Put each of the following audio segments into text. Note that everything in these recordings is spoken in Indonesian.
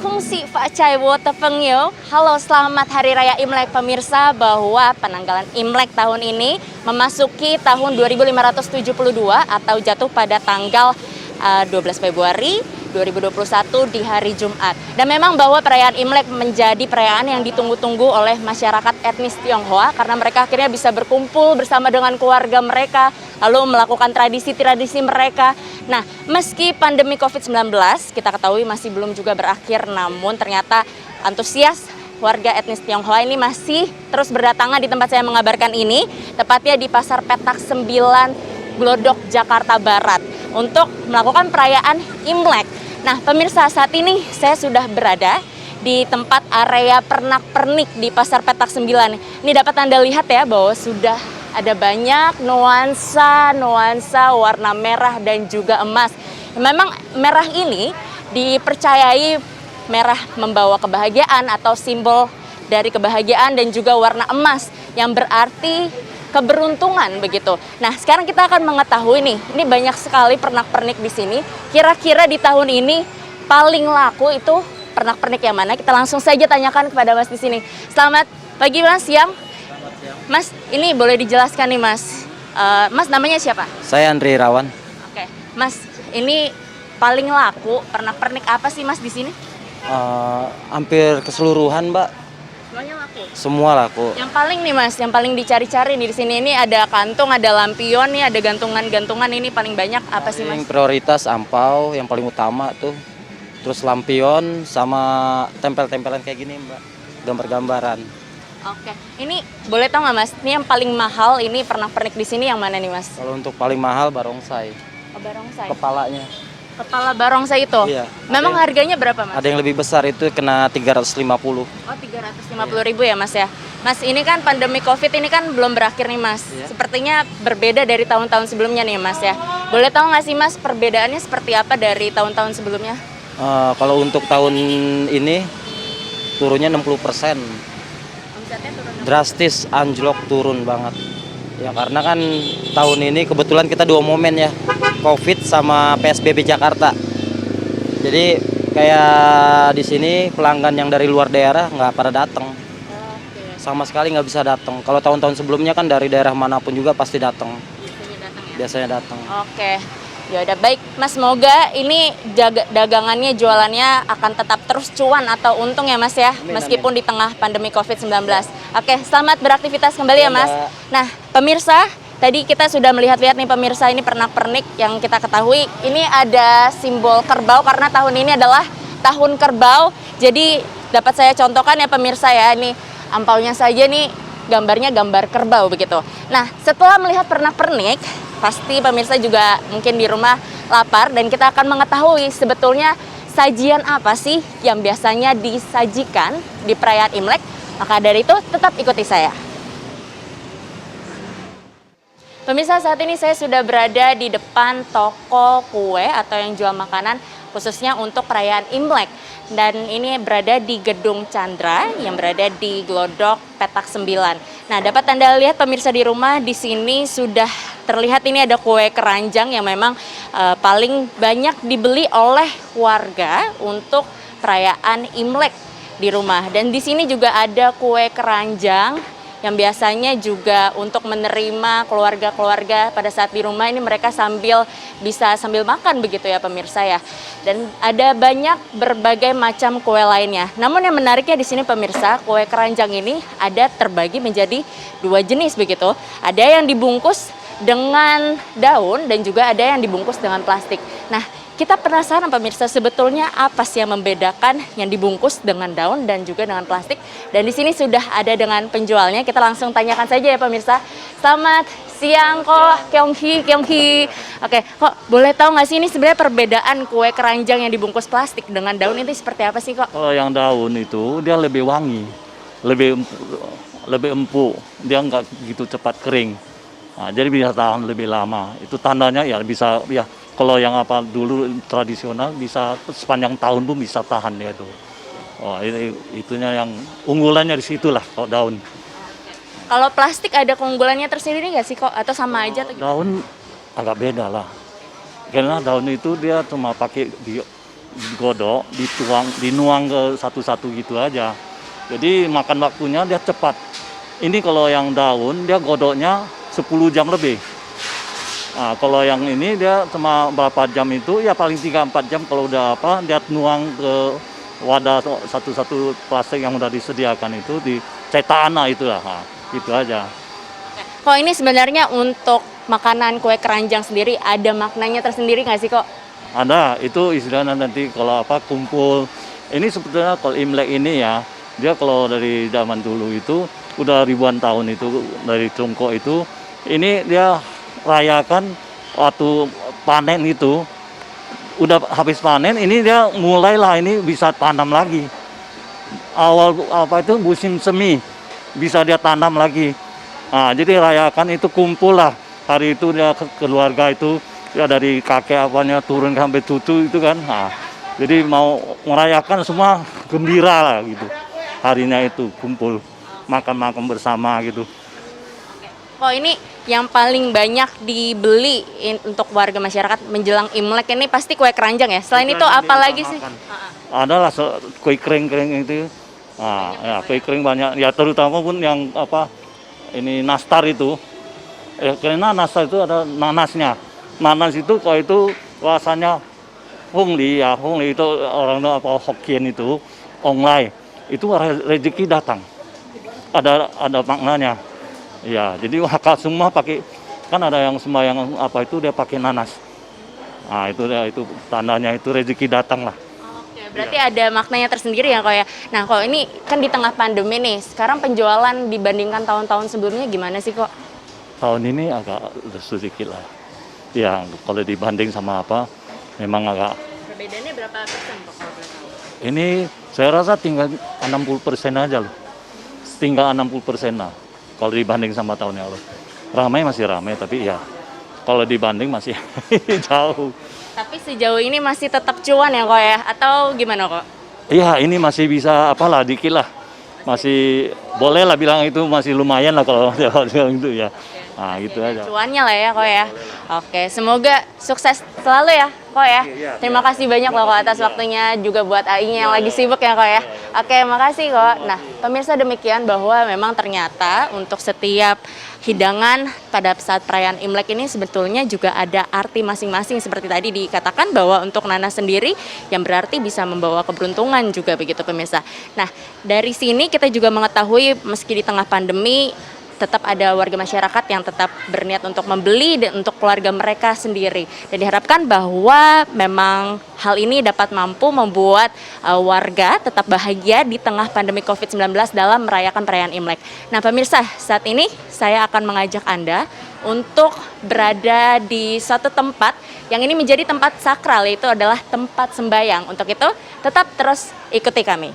Kungsi Facai Wotepengyo. Halo, selamat Hari Raya Imlek pemirsa, bahwa penanggalan Imlek tahun ini memasuki tahun 2572 atau jatuh pada tanggal 12 Februari 2021 di hari Jumat. Dan memang bahwa perayaan Imlek menjadi perayaan yang ditunggu-tunggu oleh masyarakat etnis Tionghoa karena mereka akhirnya bisa berkumpul bersama dengan keluarga mereka, lalu melakukan tradisi-tradisi mereka. Nah, meski pandemi COVID-19 kita ketahui masih belum juga berakhir, namun ternyata antusias warga etnis Tionghoa ini masih terus berdatangan di tempat saya mengabarkan ini, tepatnya di Pasar Petak 9 Glodok, Jakarta Barat, untuk melakukan perayaan Imlek. Nah, pemirsa, saat ini saya sudah berada di tempat area pernak-pernik di Pasar Petak 9. Ini dapat Anda lihat ya, bahwa sudah ada banyak nuansa warna merah dan juga emas. Memang merah ini dipercayai merah membawa kebahagiaan atau simbol dari kebahagiaan, dan juga warna emas yang berarti keberuntungan begitu. Nah, sekarang kita akan mengetahui nih, ini banyak sekali pernak-pernik di sini. Kira-kira di tahun ini paling laku itu pernak-pernik yang mana? Kita langsung saja tanyakan kepada Mas di sini. Selamat pagi Mas, siang. Selamat siang. Mas, ini boleh dijelaskan nih Mas. Mas namanya siapa? Saya Andri Irawan. Oke, Mas, ini paling laku pernak-pernik apa sih Mas di sini? Hampir keseluruhan, Mbak. Semuanya laku. Semua laku. Yang paling nih Mas, yang paling dicari-cari nih di sini, ini ada kantung, ada lampion nih, ada gantungan-gantungan, ini paling banyak apa sih Mas? Yang prioritas ampau yang paling utama tuh. Terus lampion sama tempel-tempelan kayak gini, Mbak. Gambar-gambaran. Oke, ini boleh tahu nggak Mas, ini yang paling mahal ini pernak-pernik di sini yang mana nih Mas? Kalau untuk paling mahal barongsai. Oh, barongsai. Kepalanya. Kepala barongsai itu? Iya. Memang harganya berapa Mas? Ada yang lebih besar itu kena 350. Oh, 350.000 ya Mas ya. Mas, ini kan pandemi Covid ini kan belum berakhir nih Mas. Iya. Sepertinya berbeda dari tahun-tahun sebelumnya nih Mas ya. Boleh tahu nggak sih Mas perbedaannya seperti apa dari tahun-tahun sebelumnya? Kalau untuk tahun ini turunnya 60%. Omsetnya turun. Drastis, anjlok, turun banget. Ya karena kan tahun ini kebetulan kita dua momen ya, Covid sama PSBB Jakarta. Jadi kayak di sini pelanggan yang dari luar daerah nggak pada datang. Oke. Sama sekali nggak bisa datang. Kalau tahun-tahun sebelumnya kan dari daerah manapun juga pasti datang. Biasanya datang ya. Biasanya datang. Oke. Ya udah, baik Mas, semoga ini dagangannya, jualannya akan tetap terus cuan atau untung ya Mas ya, Amin, meskipun di tengah pandemi COVID-19. Oke, selamat beraktivitas kembali ya Mas. Mbak. Nah, pemirsa, tadi kita sudah melihat-lihat nih pemirsa, ini pernak-pernik yang kita ketahui. Ini ada simbol kerbau karena tahun ini adalah tahun kerbau. Jadi dapat saya contohkan ya pemirsa ya, ini ampaunya saja nih gambarnya gambar kerbau begitu. Nah, setelah melihat pernak-pernik, pasti pemirsa juga mungkin di rumah lapar, dan kita akan mengetahui sebetulnya sajian apa sih yang biasanya disajikan di perayaan Imlek. Maka dari itu tetap ikuti saya. Pemirsa, saat ini saya sudah berada di depan toko kue atau yang jual makanan khususnya untuk perayaan Imlek. Dan ini berada di Gedung Chandra yang berada di Glodok Petak 9. Nah, dapat Anda lihat pemirsa di rumah, di sini sudah terlihat ini ada kue keranjang yang memang paling banyak dibeli oleh warga untuk perayaan Imlek di rumah. Dan di sini juga ada kue keranjang yang biasanya juga untuk menerima keluarga-keluarga pada saat di rumah ini, mereka bisa sambil makan begitu ya pemirsa ya. Dan ada banyak berbagai macam kue lainnya. Namun yang menariknya di sini pemirsa, kue keranjang ini ada terbagi menjadi dua jenis begitu. Ada yang dibungkus dengan daun dan juga ada yang dibungkus dengan plastik. Nah, kita penasaran pemirsa, sebetulnya apa sih yang membedakan yang dibungkus dengan daun dan juga dengan plastik? Dan di sini sudah ada dengan penjualnya. Kita langsung tanyakan saja ya pemirsa. Selamat siang kok, Kyonghi. Oke, kok boleh tahu nggak sih ini sebenarnya perbedaan kue keranjang yang dibungkus plastik dengan daun itu seperti apa sih kok? Kalau yang daun itu dia lebih wangi, lebih empuk, dia nggak gitu cepat kering. Nah, jadi bisa tahan lebih lama. Itu tandanya ya bisa ya. Kalau yang apa dulu tradisional bisa sepanjang tahun pun bisa tahan ya itu. Oh, itunya yang unggulannya di situlah kalau daun. Kalau plastik ada keunggulannya tersendiri nggak sih kok? Atau sama aja? Atau daun agak beda lah. Karena daun itu dia cuma pakai digodok, dinuang ke satu-satu gitu aja. Jadi makan waktunya dia cepat. Ini kalau yang daun dia godoknya 10 jam lebih. Nah, kalau yang ini dia cuma berapa jam itu ya paling 3-4 jam kalau udah dia nuang ke wadah satu-satu plastik yang udah disediakan itu dicetak itu lah. Nah, gitu aja. Kok ini sebenarnya untuk makanan kue keranjang sendiri ada maknanya tersendiri nggak sih kok? Ada, itu istilahnya nanti kalau kumpul. Ini sebetulnya kalau Imlek ini ya, dia kalau dari zaman dulu itu udah ribuan tahun itu dari Tiongkok itu, ini dia rayakan waktu panen itu udah habis panen, ini dia mulailah ini bisa tanam lagi. Awal musim semi bisa dia tanam lagi. Nah, jadi rayakan itu kumpul lah hari itu dia keluarga itu ya dari kakek turun sampai cucu itu kan. Nah, jadi mau merayakan semua gembira lah gitu. Harinya itu kumpul makan-makan bersama gitu. Kok ini yang paling banyak dibeli untuk warga masyarakat menjelang Imlek ini pasti kue keranjang ya. Selain itu apa lagi sih? Adalah kue kering-kering itu. Nah, ya kue kering banyak. Ya terutama pun yang ini nastar itu. Karena nastar itu ada nanasnya. Nanas itu kalau itu rasanya hongli ya. Hongli itu orang Hokkien itu online. Itu rezeki datang. Ada maknanya. Ya, jadi wakal semua pakai, kan ada yang sembahyang itu dia pakai nanas. Nah, itu tandanya itu rezeki datang lah. Oke, berarti ada maknanya tersendiri ya kok ya. Nah, kok ini kan di tengah pandemi nih, sekarang penjualan dibandingkan tahun-tahun sebelumnya gimana sih kok? Tahun ini agak sedikit lah. Ya, kalau dibanding sama memang agak. Perbedaannya berapa persen kok kalau boleh tahu? Ini saya rasa tinggal 60% aja loh. Tinggal 60% lah. Kalau dibanding sama tahun yang lalu. Ramai masih ramai, tapi ya kalau dibanding masih jauh. Tapi sejauh ini masih tetap cuan ya kok ya? Atau gimana kok? Iya, ini masih bisa dikit lah. Masih boleh lah bilang itu masih lumayan lah kalau itu ya. Nah, gitu aja. Cuannya lah ya kok ya. Oke, semoga sukses selalu ya kok ya. Terima kasih banyak loh kok atas waktunya, juga buat Aing yang lagi sibuk ya kok ya. Oke, makasih kok. Nah, pemirsa demikian bahwa memang ternyata untuk setiap hidangan pada saat perayaan Imlek ini sebetulnya juga ada arti masing-masing seperti tadi dikatakan bahwa untuk nanas sendiri yang berarti bisa membawa keberuntungan juga begitu pemirsa. Nah, dari sini kita juga mengetahui meski di tengah pandemi tetap ada warga masyarakat yang tetap berniat untuk membeli dan untuk keluarga mereka sendiri. Dan diharapkan bahwa memang hal ini dapat mampu membuat warga tetap bahagia di tengah pandemi COVID-19 dalam merayakan perayaan Imlek. Nah pemirsa, saat ini saya akan mengajak Anda untuk berada di suatu tempat yang ini menjadi tempat sakral, yaitu adalah tempat sembayang. Untuk itu, tetap terus ikuti kami.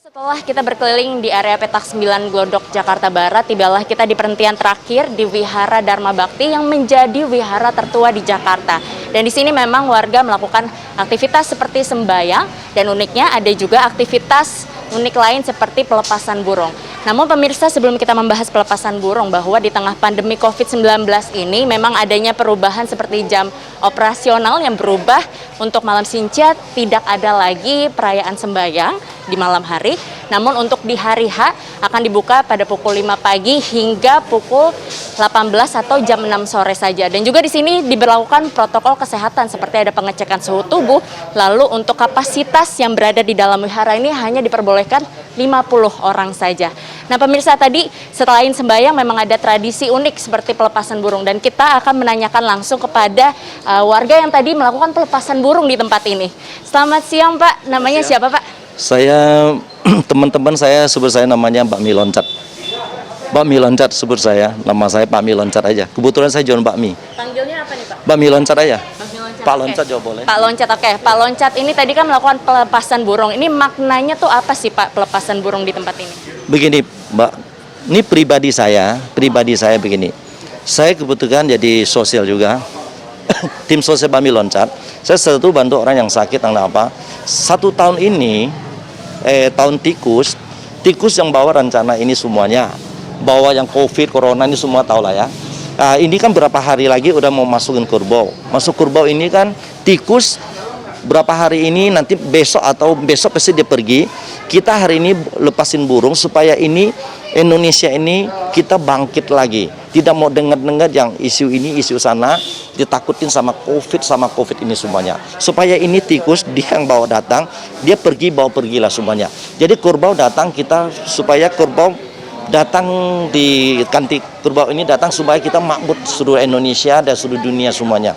Setelah kita berkeliling di area petak 9 Glodok, Jakarta Barat, tibalah kita di perhentian terakhir di Wihara Dharma Bakti yang menjadi wihara tertua di Jakarta. Dan di sini memang warga melakukan aktivitas seperti sembahyang dan uniknya ada juga aktivitas unik lain seperti pelepasan burung. Namun pemirsa, sebelum kita membahas pelepasan burung, bahwa di tengah pandemi COVID-19 ini memang adanya perubahan seperti jam operasional yang berubah. Untuk malam Sinca tidak ada lagi perayaan sembahyang di malam hari, namun untuk di hari H akan dibuka pada pukul 5 pagi hingga pukul 18 atau jam 6 sore saja. Dan juga di sini diberlakukan protokol kesehatan seperti ada pengecekan suhu tubuh, lalu untuk kapasitas yang berada di dalam wihara ini hanya diperbolehkan 50 orang saja. Nah pemirsa, tadi selain sembahyang memang ada tradisi unik seperti pelepasan burung, dan kita akan menanyakan langsung kepada warga yang tadi melakukan pelepasan burung di tempat ini. Selamat siang Pak, namanya siapa Pak? Saya, teman-teman saya sebut saya namanya Bakmi Loncat. Bakmi Loncat sebut saya, nama saya Pak Mi Loncat aja. Kebetulan saya jual bakmi. Panggilnya apa nih Pak? Bakmi Loncat aja. Pak Oke. Loncat juga boleh. Pak Loncat, oke. Pak Loncat ini tadi kan melakukan pelepasan burung. Ini maknanya tuh apa sih Pak, pelepasan burung di tempat ini? Begini Mbak, ini pribadi saya begini. Saya kebetulan jadi sosial juga. Tim sosial Bakmi Loncat. Saya selalu bantu orang yang sakit, yang apa. 1 tahun ini, tahun tikus yang bawa rencana ini semuanya. Bawa yang COVID, corona ini semua tahu lah ya. Ini kan berapa hari lagi udah mau masukin kerbau. Masuk kerbau ini kan tikus berapa hari ini, nanti besok atau besok pasti dia pergi. Kita hari ini lepasin burung supaya ini Indonesia ini kita bangkit lagi. Tidak mau dengar-dengar yang isu ini, isu sana, ditakutin sama COVID ini semuanya. Supaya ini tikus dia yang bawa datang, dia pergi bawa pergilah semuanya. Jadi kerbau datang kita supaya kerbau datang di kanti kerbau ini datang supaya kita makmur seluruh Indonesia dan seluruh dunia semuanya.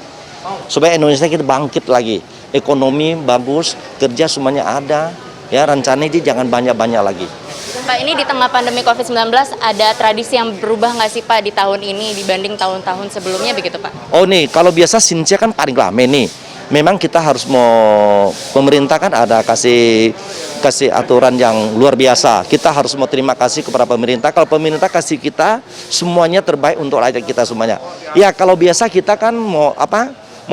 Supaya Indonesia kita bangkit lagi. Ekonomi bagus, kerja semuanya ada, ya rencana ini jangan banyak-banyak lagi. Pak, ini di tengah pandemi COVID-19 ada tradisi yang berubah nggak sih Pak di tahun ini dibanding tahun-tahun sebelumnya begitu Pak? Oh nih, kalau biasa Sintia kan paling rame nih. Memang kita harus pemerintah kan ada kasih aturan yang luar biasa. Kita harus mau terima kasih kepada pemerintah. Kalau pemerintah kasih kita semuanya terbaik untuk rakyat kita semuanya. Ya kalau biasa kita kan mau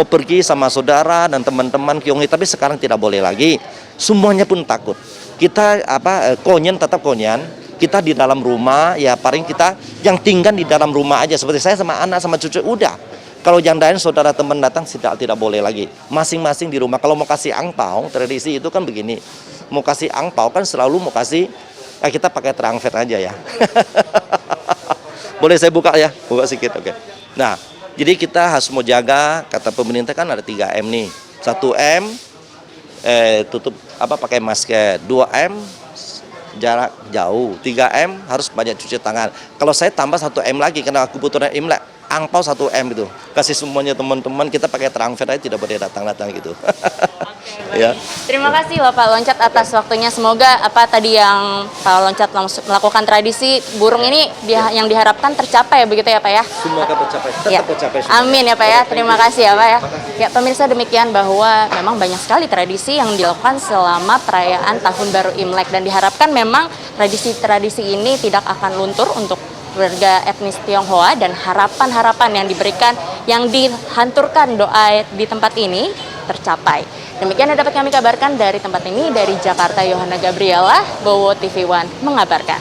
pergi sama saudara dan teman-teman Kyonghi, tapi sekarang tidak boleh lagi. Semuanya pun takut. Kita konyen tetap konyen. Kita di dalam rumah, ya paling kita yang tinggal di dalam rumah aja. Seperti saya sama anak sama cucu udah. Kalau yang lain saudara teman datang tidak boleh lagi. Masing-masing di rumah. Kalau mau kasih angpau, tradisi itu kan begini. Mau kasih angpau kan selalu mau kasih kita pakai transfer aja ya. Boleh saya buka ya? Buka sedikit, oke. Nah, jadi kita harus mau jaga, kata pemerintah kan ada 3M nih. 1M tutup pakai masker, 2M jarak jauh, 3M harus banyak cuci tangan. Kalau saya tambah 1M lagi karena kebutuhan Imlek, angpau 1M itu. Kasih semuanya teman-teman, kita pakai transfer aja tidak boleh datang-datang gitu. Ya. Terima kasih loh Pak Loncat atas waktunya. Semoga tadi yang Pak Loncat melakukan tradisi burung ini yang diharapkan tercapai begitu ya Pak ya. Semoga tercapai, tetap tercapai. Amin ya Pak ya. Terima kasih ya Pak ya. Ya pemirsa, demikian bahwa memang banyak sekali tradisi yang dilakukan selama perayaan Tahun Baru Imlek dan diharapkan memang tradisi-tradisi ini tidak akan luntur untuk warga etnis Tionghoa dan harapan-harapan yang diberikan, yang dihanturkan doa di tempat ini tercapai. Demikian yang dapat kami kabarkan dari tempat ini, dari Jakarta, Yohana Gabriela, Bowo TV One mengabarkan.